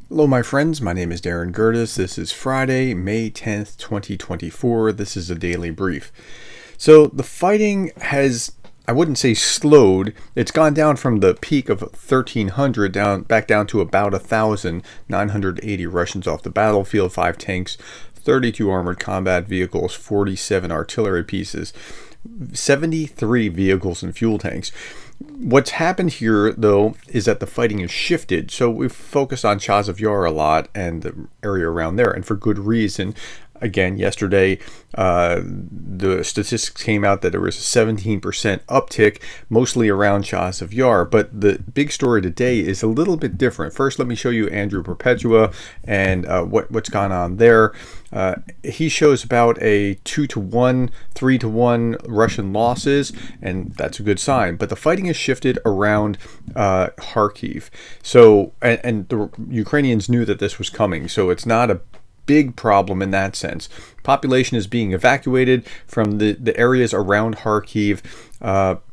Hello, my friends. My name is Darren Gerdes. This is Friday, May 10th, 2024. This is a daily brief. So the fighting has, I wouldn't say slowed. It's gone down from the peak of 1,300 back down to about 1,000, 980 Russians off the battlefield, 5 tanks, 32 armored combat vehicles, 47 artillery pieces, 73 vehicles and fuel tanks. What's happened here, though, is that the fighting has shifted. So we've focused on Chazov Yar a lot and the area around there, and for good reason. Again, yesterday, the statistics came out that there was a 17% uptick, mostly around Chazov Yar. But the big story today is a little bit different. First, let me show you Andrew Perpetua and what's gone on there. He shows about a 2-1, 3-1 Russian losses, and that's a good sign. But the fighting has shifted around Kharkiv. So, and the Ukrainians knew that this was coming. So it's not a big problem in that sense. Population is being evacuated from the areas around Kharkiv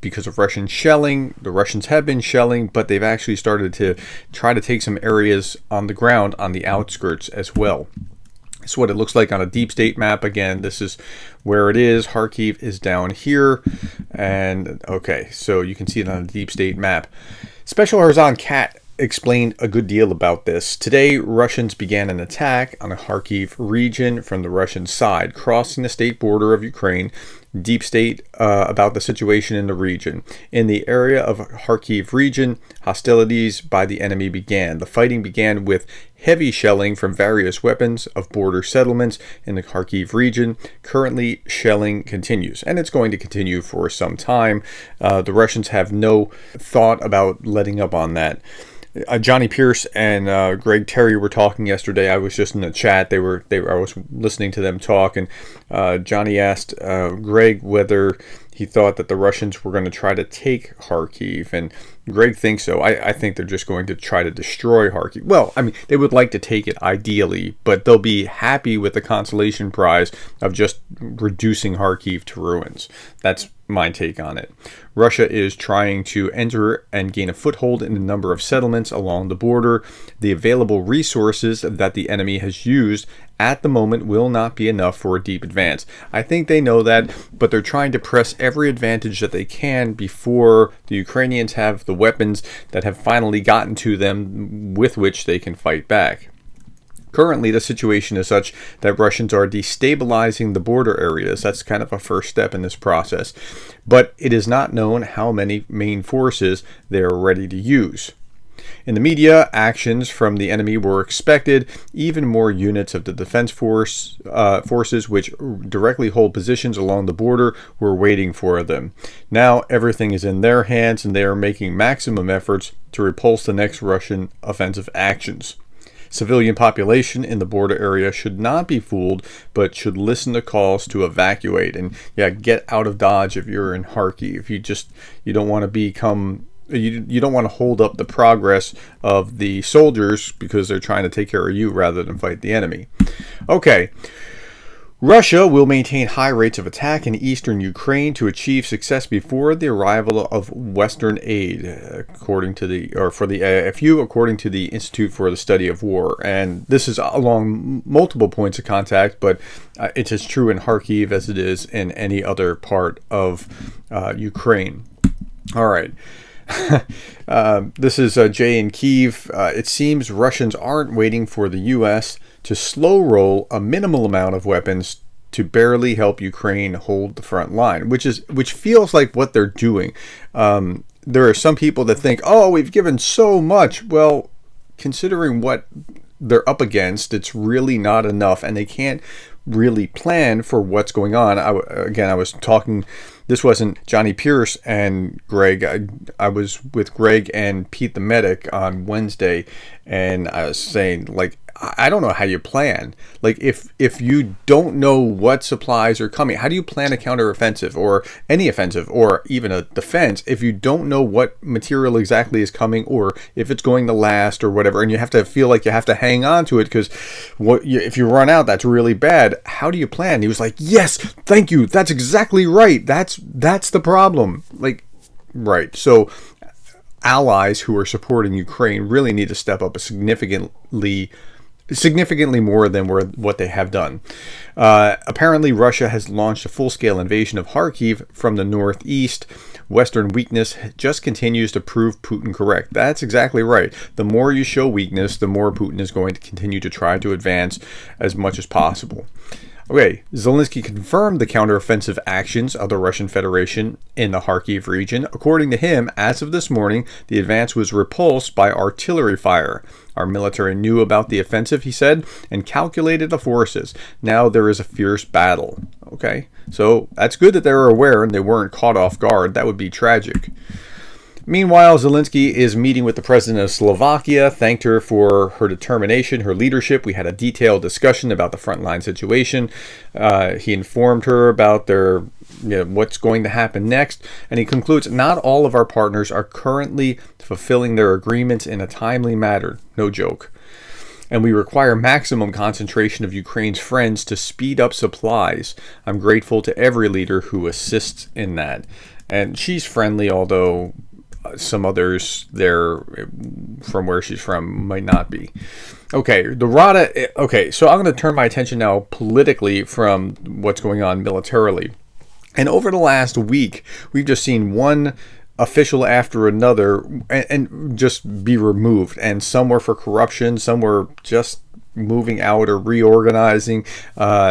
because of Russian shelling. The Russians have been shelling, but they've actually started to try to take some areas on the ground on the outskirts as well. This is what it looks like on a deep state map. Again, this is where it is. Kharkiv is down here. And okay, so you can see it on a deep state map. Special Horizon Cat explained a good deal about this. Today, Russians began an attack on the Kharkiv region from the Russian side, crossing the state border of Ukraine. Deep state about the situation in the region. In the area of Kharkiv region, hostilities by the enemy began. The fighting began with heavy shelling from various weapons of border settlements in the Kharkiv region. Currently, shelling continues, and it's going to continue for some time. The Russians have no thought about letting up on that. Johnny Pierce and Greg Terry were talking yesterday. I was just in the chat. I was listening to them talk, and Johnny asked Greg whether he thought that the Russians were going to try to take Kharkiv, and Greg thinks so. I think they're just going to try to destroy Kharkiv. Well, I mean, they would like to take it ideally, but they'll be happy with the consolation prize of just reducing Kharkiv to ruins. That's my take on it. Russia is trying to enter and gain a foothold in a number of settlements along the border. The available resources that the enemy has used at the moment will not be enough for a deep advance. I think they know that, but they're trying to press every advantage that they can before the Ukrainians have the weapons that have finally gotten to them with which they can fight back. Currently, the situation is such that Russians are destabilizing the border areas. That's kind of a first step in this process. But it is not known how many main forces they are ready to use. In the media, actions from the enemy were expected. Even more units of the defense forces, which directly hold positions along the border, were waiting for them. Now everything is in their hands, and they are making maximum efforts to repulse the next Russian offensive actions. Civilian population in the border area should not be fooled, but should listen to calls to evacuate and get out of Dodge if you're in Kharkiv. You don't want to become. You don't want to hold up the progress of the soldiers because they're trying to take care of you rather than fight the enemy. Okay. Russia will maintain high rates of attack in eastern Ukraine to achieve success before the arrival of Western aid, according to the Institute for the Study of War. And this is along multiple points of contact, but it's as true in Kharkiv as it is in any other part of Ukraine. All right. This is Jay in Kyiv. It seems Russians aren't waiting for the U.S. to slow roll a minimal amount of weapons to barely help Ukraine hold the front line, which feels like what they're doing. There are some people that think, oh, we've given so much. Well, considering what they're up against, it's really not enough, and they can't really plan for what's going on. I was talking. This wasn't Johnny Pierce and Greg. I was with Greg and Pete the medic on Wednesday, and I was saying, like, I don't know how you plan. Like, if you don't know what supplies are coming, how do you plan a counteroffensive or any offensive or even a defense if you don't know what material exactly is coming or if it's going to last or whatever? And you have to feel like you have to hang on to it because if you run out, that's really bad. How do you plan? He was like, yes, thank you. That's exactly right. That's the problem. Like, right. So allies who are supporting Ukraine really need to step up significantly more than what they have done. Apparently, Russia has launched a full-scale invasion of Kharkiv from the northeast. Western weakness just continues to prove Putin correct. That's exactly right. The more you show weakness, the more Putin is going to continue to try to advance as much as possible. Okay, Zelensky confirmed the counteroffensive actions of the Russian Federation in the Kharkiv region. According to him, as of this morning, the advance was repulsed by artillery fire. Our military knew about the offensive, he said, and calculated the forces. Now there is a fierce battle. Okay, so that's good that they were aware and they weren't caught off guard. That would be tragic. Meanwhile, Zelensky is meeting with the President of Slovakia, thanked her for her determination, her leadership. We had a detailed discussion about the frontline situation. He informed her about what's going to happen next, and he concludes, not all of our partners are currently fulfilling their agreements in a timely manner. No joke. And we require maximum concentration of Ukraine's friends to speed up supplies. I'm grateful to every leader who assists in that. And she's friendly, although some others there from where she's from might not be. Okay, so I'm going to turn my attention now politically from what's going on militarily. And over the last week, we've just seen one official after another and just be removed. And some were for corruption, some were just moving out or reorganizing.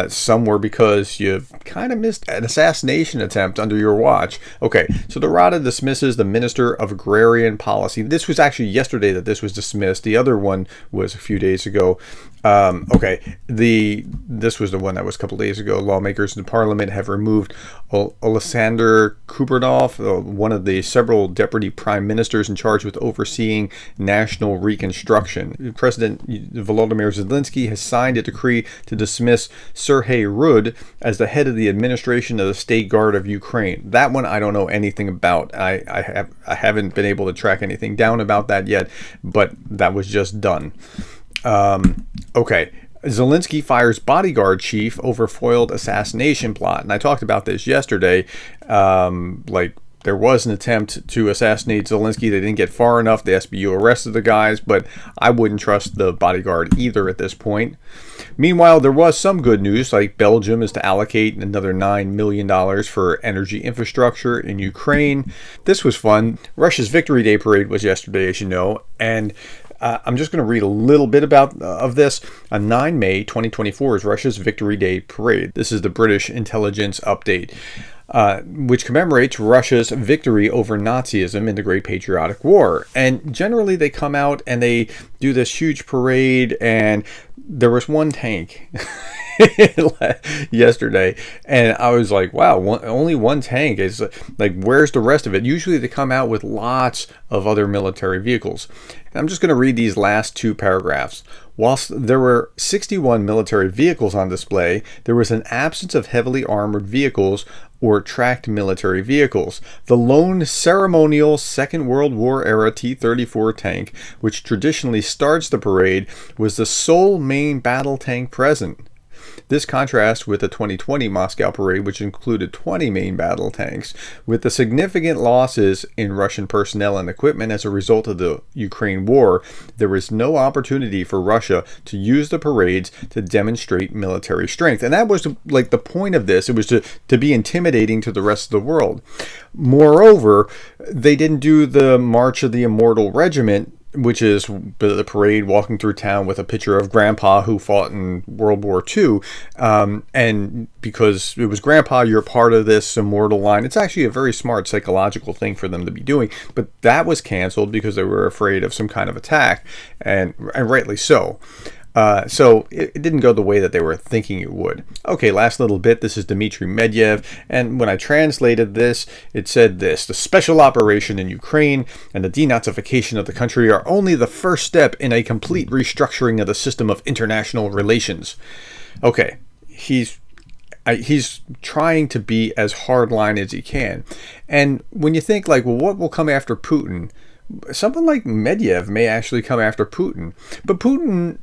Some were because you kind of missed an assassination attempt under your watch. Okay, so the Rada dismisses the Minister of Agrarian Policy. This was actually yesterday that this was dismissed. The other one was a few days ago. This was the one that was a couple days ago. Lawmakers in Parliament have removed Alexander Kubernov, one of the several deputy prime ministers in charge with overseeing national reconstruction. President Volodymyr Zelensky has signed a decree to dismiss Serhiy Rud as the head of the administration of the State Guard of Ukraine. That one I don't know anything about. I haven't been able to track anything down about that yet, but that was just done. Okay. Zelensky fires bodyguard chief over foiled assassination plot. And I talked about this yesterday. There was an attempt to assassinate Zelensky. They didn't get far enough. The SBU arrested the guys, but I wouldn't trust the bodyguard either at this point. Meanwhile, there was some good news, like Belgium is to allocate another $9 million for energy infrastructure in Ukraine. This was fun. Russia's Victory Day parade was yesterday, as you know, and I'm just going to read a little bit of this. On 9 May 2024 is Russia's Victory Day parade. This is the British intelligence update, which commemorates Russia's victory over Nazism in the Great Patriotic War. And generally they come out and they do this huge parade, and there was one tank yesterday, and I was like, wow, only one tank is like, where's the rest of it? Usually they come out with lots of other military vehicles. And I'm just going to read these last two paragraphs. Whilst there were 61 military vehicles on display, there was an absence of heavily armored vehicles or tracked military vehicles. The lone ceremonial Second World War era T-34 tank, which traditionally starts the parade, was the sole main battle tank present. This contrasts with the 2020 Moscow parade, which included 20 main battle tanks. With the significant losses in Russian personnel and equipment as a result of the Ukraine war, there was no opportunity for Russia to use the parades to demonstrate military strength. And that was like the point of this. It was to be intimidating to the rest of the world. Moreover, they didn't do the March of the Immortal Regiment, which is the parade walking through town with a picture of Grandpa who fought in World War II. And because it was Grandpa, you're part of this immortal line. It's actually a very smart psychological thing for them to be doing. But that was canceled because they were afraid of some kind of attack, and rightly so. So it didn't go the way that they were thinking it would. Okay, last little bit. This is Dimitri Medvedev, and when I translated this, it said this: the special operation in Ukraine and the denazification of the country are only the first step in a complete restructuring of the system of international relations. Okay, he's trying to be as hardline as he can. And when you think, like, well, what will come after Putin? Someone like Medvedev may actually come after Putin. But Putin,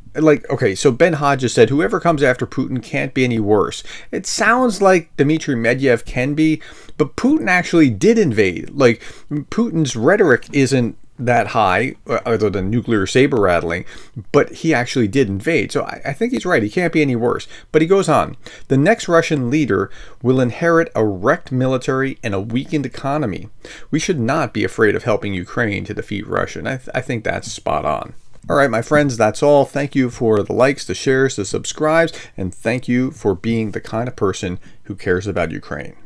so Ben Hodges said whoever comes after Putin can't be any worse. It sounds like Dimitri Medvedev can be, but Putin actually did invade. Like, Putin's rhetoric isn't that high, other than nuclear saber rattling, but he actually did invade. So I think he's right. He can't be any worse. But he goes on. The next Russian leader will inherit a wrecked military and a weakened economy. We should not be afraid of helping Ukraine to defeat Russia. And I think that's spot on. All right, my friends, that's all. Thank you for the likes, the shares, the subscribes, and thank you for being the kind of person who cares about Ukraine.